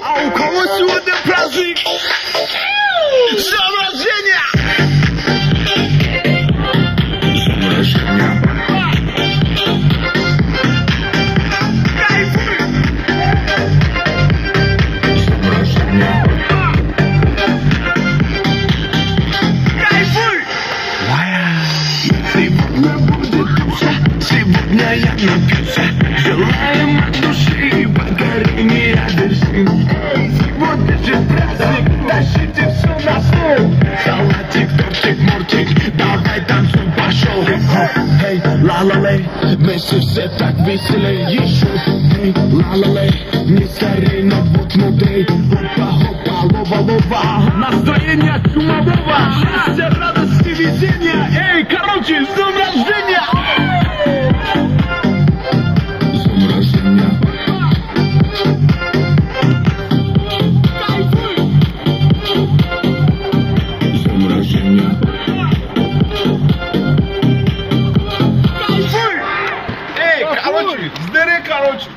А у кого сегодня праздник? С днем рождения! С днем рождения! Кайфуй! С днем рождения! Кайфуй! Сегодня будет душа, сегодня я напьюся. Желаем от души покорения вершин. Сегодня же праздник, тащите все на стол. Салатик, тортик, мортик, давай танцуй, пошел. Эй, ла-ла-лей, вместе все так веселей. Еще, эй, ла-ла-лей, не скорей, но вот внутри. Хопа-хопа, лова-лова. Настроение чумового, счастье, радости, везения. Эй, короче, с днем рождения! С днем рождения! С днем рождения! Эй, короче, здорово, короче!